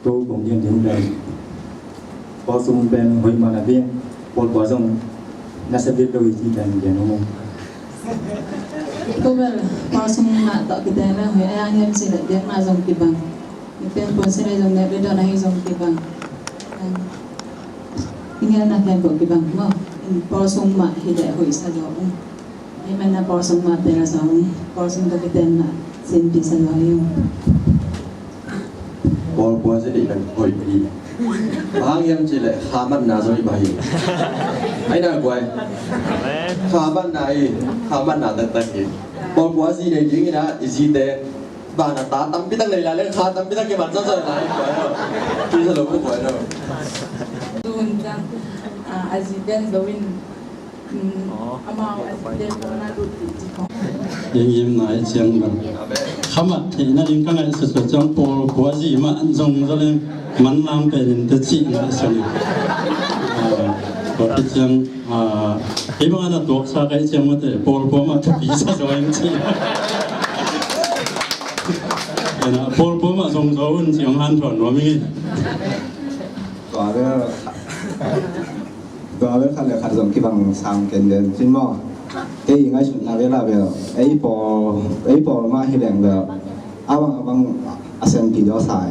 tu cũng như những này có sung bên hội mà là viên một quả sung nó sẽ biết đôi chỉ cần để nó mông cô bé có sung mà tạo cái tên là hội anh em sẽ lại tiếng mà dùng kịp bằng những tên quân sẽ lại dùng này bây giờ này dùng kịp bằng ingin nak yang buat kibang mo, porsong mak hidai hui sahaja. Ini mana porsong mak tera sahun, porsong tu kita nak sendiri sahaja yung. Porsong sendiri kan hui beri. Bahang yang cile haman nazari bahi. Aina kuai. Haman nai Porsong sendiri jadi na isi deh. Bahana tatam pitang nilai lain khatam pitang ke mana sahaja naik kuai. Kita selalu kuai tu. Undang aziden gawin amaw aziden na luti ko yim nai chiang bang khamat the na ding kang ai sa chang por kwaji ma jong zale man lam pe rin te chi na sa ni ko ti chiang e bang na dok sa kai chiang ma te por po ma thi sa so yang chi na por po ma jong zo un chiang han thon wa miตัวเวลาขัดสมที่บางสามเกณฑ์เดินขึ้นหม้อเอ้ยยังไงสุดนาเวลาเบลไอ้ปอมาให้แรงเบลบางอาเซนผีย้อสาย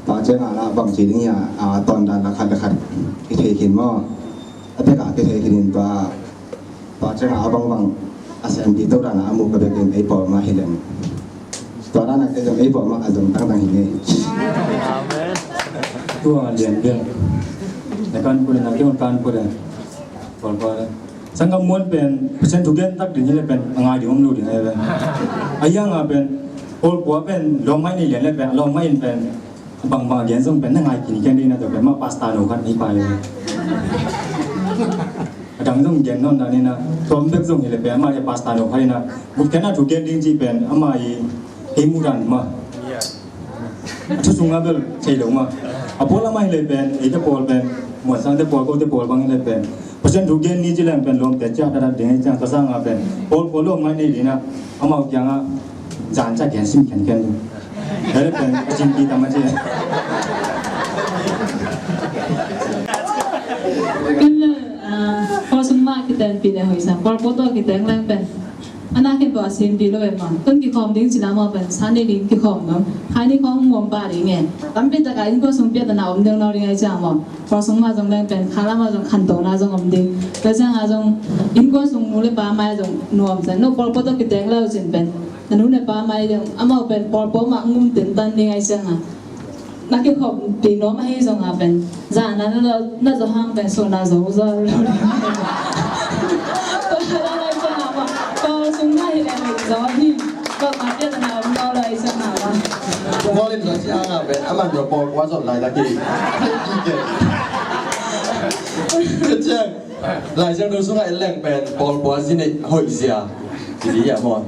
ตอนเจ้าละบางจีนี่ตอนดันขัดที่เทขึ้นหม้อแต่ก็ที่เทขึ้นตัวตอนเจ้าบางอาเซนผีตัวดันมุกกับเป็นไอ้ปอมาให้แรงตัวนั้นไอ้ตรงไอ้ปอมาอาจจะตั้งหินนี่ตัวเรียนเรื่องในการพูดในการพูดบอกว่าสังคมมวลเป็นเปอร์เซ็นต์ทุกอย่างตักถึงนี่เป็นงานที่ผมรู้ถึงอะไรเป็นไอ้ยังเป็นโอ้ปัวเป็นลงไม้ในเหรียญเลยเป็นลงไม้เป็นบางเหรียญซึ่งเป็นยังไงกินแค่นี้นะแต่เป็นมาพาสต้าโน่กันนี่ไปดังต้องเหรียญนั่นนี่นะตัวมันเป็นส่งเหรียญเป็นมาจะพาสต้าโน่ใครนะบุคคลนั้นทุกอย่างจริงๆเป็นอามาเฮมูดันมาทุกสิ่งนั้นเป็นใช่หรือไม่อาพอละไม่เลยเป็นไอ้เจ้าพอลเป็นหมดสังเกตพอลก็เจ้าพอลบางเลยเป็นเพราะฉะนั้นทุกอย่างนี้จีเลมเป็นลมแต่เจ้าแต่ละเดือนจังกระซังเป็นพอลลงไม่ได้ดีนะอามาอย่างจานจะแข็งซิมแข็งดูแล้วเป็นจริงกีตามาเจ้ก็เลยพอสมมาkita pilih hui sang, kalau foto kita yang lain pen anak kita asin pilih memang, kan kita ding selama pen, sana ding kita ngam, hari kita ngam bari nge, tapi tak kali kita sumpah tanah ding nau ding aja ngam, kalau semua jong lain pen, kalau macam kantor na jong ding, kerja ngajong, kita mulai pamai jong nuam sen, no kalau foto kita yang lain jen pen, nanu ne pamai jong, ama pen, kalau mak ngum tintan ding aja ngam. Nak kita di nomah ini jong apen, jangan na zohang pen so na zoh zoh. Kalau semua ini zoh ni, kalau macam tanah umur lah itu nama. Kalau ini siapa ben, aman jauh pol kuasa lain lagi. Kecil, lain yang dulu sungai leng ben pol kuasa ini hoi sia, jadi ya mon.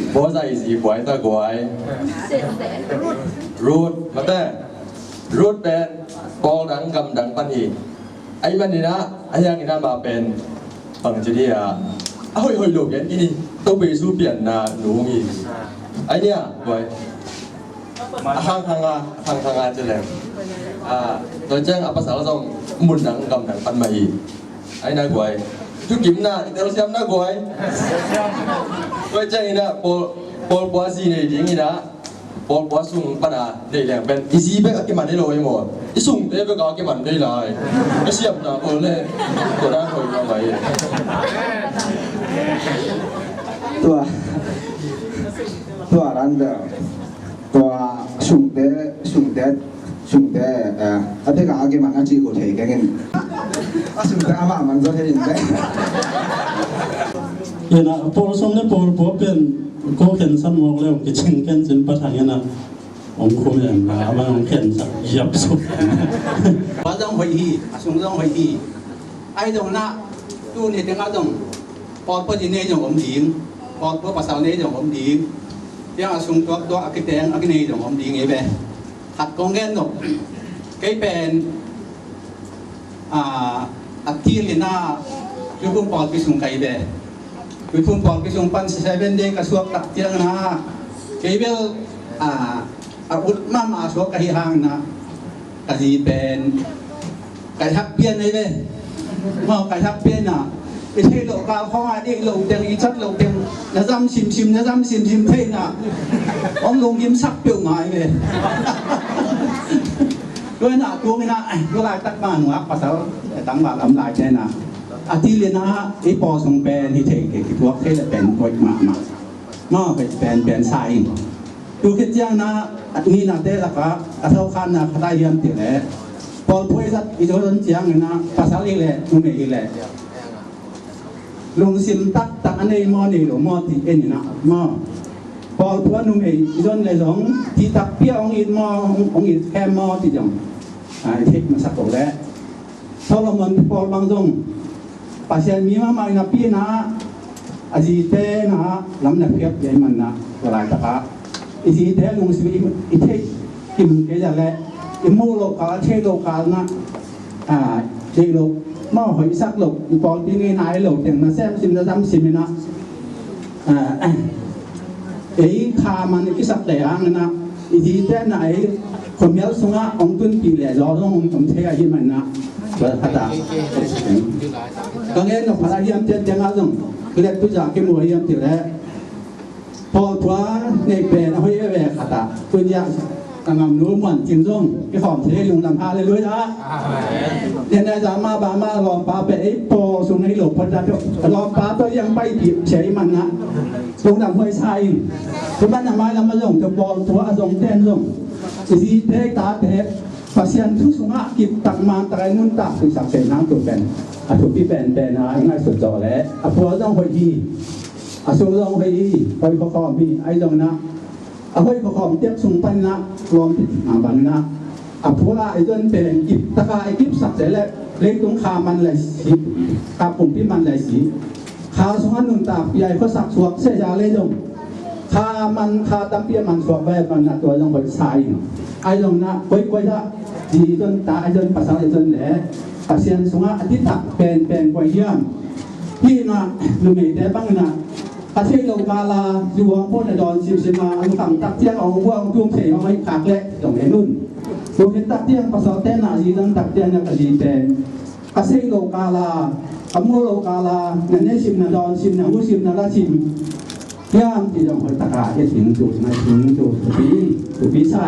Kuasa isi kuai tak kuai. Root, mata. Root ben pol dan gam dan pani. Ai ban ni na, ayang ina ma ben bang jadi ya. Hoi hoi lok yan ini, tau be su pian na nu mi. Ai ni ah, kuai. Hang hang je lem. Tôi chăng apa salah song mun dan gam dan pan mai. Ai na kuai. Tu kim na, kita siap na kuai. Tôi chăng ina pol puasi ni ding ina. Pol puasung pada đây là bên isi bé cái màn đây rồi mà isung đây bé cái màn đây là cái siap na boleh tôi đã hồi ra vậyตัวนั้นเบลตัวสุ่งเดอันที่ก็อากิมันอาจีโอเทกันกินสุ่งเดอามามันก็เห็นได้นะพอสมเนี่ยพอเป็นก็เห็นสันมองแล้วกิจงกันจนประทังนะองค์คุมอย่างนะมันองค์เห็นสักยับสุดว่าต้องไปที่ส่งต้องไปที่ไอ้ตรงนั้นดูเนี่ยถึงตรงพอจีเนยจงผมดิ้งพอภาษาเนยจงผมดิ้งยังส่งตัวอักเตงอักเนยจงผมดิ้งไงเบ้ขัดกองเงินหนกก็เป็นอักที่ลีน่าคือพุ่งปอดไปส่งไก่เบ้คือพุ่งปอดไปส่งปัน7 day กระสวกตักเตียงนะก็เป็น อาวุธมาสวกไอ้ห่างนะกะจีเป็นไก่ทักเปี้ยนเลยเว้ยมาไก่ทักเปี้ยนน่ะไอ้เท่โลกาเขาว่าเด็กโลกเตียงอีชัดโลกเตียงนะจำชิมนะจำชิมเท่น่ะอมลงยิ้มสักเปรี้ยวหายเว้ยด้วยน่ะตัวไม่น่ะตัวลายตักบ้านหัวภาษาตั้งบาลำลายแค่น่ะอาทิตย์เลยนะไอ้ปอส่งเป็นที่เท่เกี่ยวกับเท่เป็นคอยมาเป็นสายดูคิดยังนะนี่นะเด็กละก็เท่ากันนะเขาได้ยังติดเลยพอพูดสักอีกตัวนึงยังนะภาษาอีกเลยนุ่มอีกเลยลุงซิมตักอันนี้มอนี่หรือมอที่เอ็นนะมอพอพูดนุ่มอีกตัวเลยสองที่ตักเปี้ยองอีมอองอีแค่มอที่จังไอ้เทคมันสักตัวแล้วถ้าเรามันพอบางตรงภาษามีมาไม่นับพี่นะอาจีเตนะลำนักเก็บยัยมันนะเวลาตะกะอาจีเตลงสิอีเทกิมเกจเลยอิมูโลกาเทโลกานะเทโลมอหอยสักโลอีปอที่นี่นายโลเตียงนะแซมซิมนะจำซิมนะไอ้ขามันกิสักแต่อังนะอาจีเตนะไอ้คนเมียสงะองตุนปีเลยรอต้ององเทอายิมันนะว่าขดาก็เงี้ยนกพลายามเจงอาจงเล็กตัวจากเกี่ยวกับยามที่แล้วพอทัวในเป็นเอาไว้แหวกขาดตัวอย่างกำลังรู้มันจริงจงที่หอมเทลงลำพาเลยด้วยนะเนี่ยนายจะมาบามาลองปลาไปไอ้โปส่งให้หลบพระเจ้าลองปลาตัวยังไปบีบเฉยมันนะลงดำห้วยไส้ทุกบ้านทำไมเรามาลงจะบอลทัวส่งเต้นส่งสีเทตาเทpasien tu sunga kip tak man tak nun tak tu sak sen nang tu ben atu pi ben na ngai su zo le apu jong hoi hi asu jong hoi hi hoi ko khom bi ai jong na a hoi ko khom tiek sung pan na lom pi ma ban na apu la ai jon ben kip ta ka ai kip sak se le le tung kha man le si ka pum pi man le si kha sunga nun tak pi ai ko sak suak se ja le jongคามันคาตั้งเปี้ยมันสวบแบบมันตัวยังบริษัทไอ้ลงนะก้อยละดีจนตาไอ้จนภาษาไอ้จนแหล่อาเซียนสงะอธิษฐานเป็นก้อยเยี่ยมที่นะลุงเอ๋แต่บ้างนะประเทศโลกาลาอยู่วงพ่นดอนซิมมาอันฝั่งตักเที่ยงเอาว่างทุ่งเสียเอาไว้ขากเล็กตรงไหนนู่นดูเห็นตักเที่ยงภาษาเต้นน่ะดีจนตักเที่ยงเนี่ยก็ดีแต่ประเทศโลกาลาขมูโลกาลาเนี่ยซิมนะดอนซิมนะมุซิมนะละซิมย่างที่เราตะการที่ถึงจุดมาถึงจุดปีใส่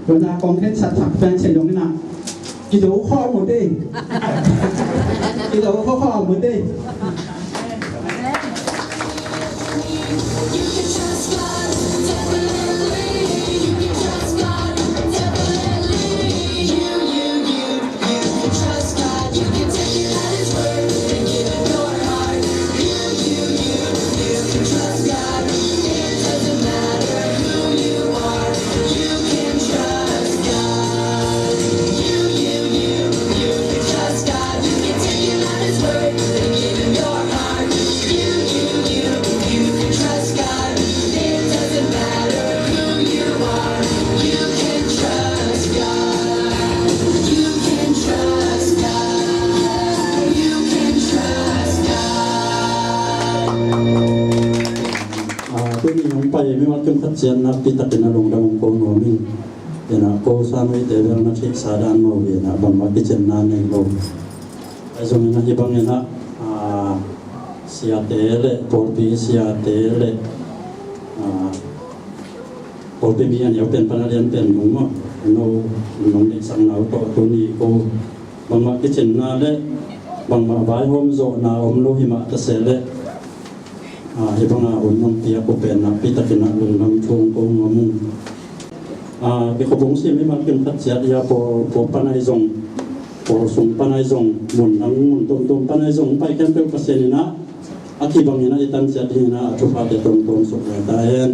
ตัวนาคองเคสสัตว์แฟนใช้ยงนี่นะกิโลข้อหมดดิกิโลข้อหมดดิ ไปไม่ว่าจุ่มขัดเจียนนะปีตัดเป็นอารมณ์ดำโกงโนมิงเดี๋ยวนะโกสามวิเตเวลนักศึกษาด้านโมเวียนะบังว่าพิจารณาในโลกไอ้ตรงนี้นะที่บางเนี่ยนะเสียเตเลปอลปีเสียเตเลปอลปีมีอันเดียวเป็นปนเรียนเป็นหนุ่มอ่ะโนเด็กสังหนาวต่อตัวนี้โกบังว่าพิจารณาเลบังว่าใบหอมโซนาอมโลหิมะตะเสเลที่บางคนน้องเตียก็เป็นนักพิจารณาลงน้ำชงกงงมุงเป็นขบวนเสียไม่มาเป็นขัดเสียยาพอปนัยจงพอส่งปนัยจงหมุนทั้งหมุนตรงปนัยจงไปแค่เป็นเปอร์เซ็นต์นะอาทิบางอย่างนั้นตั้งใจดีนะทุกภาคตรงสุขใจเอง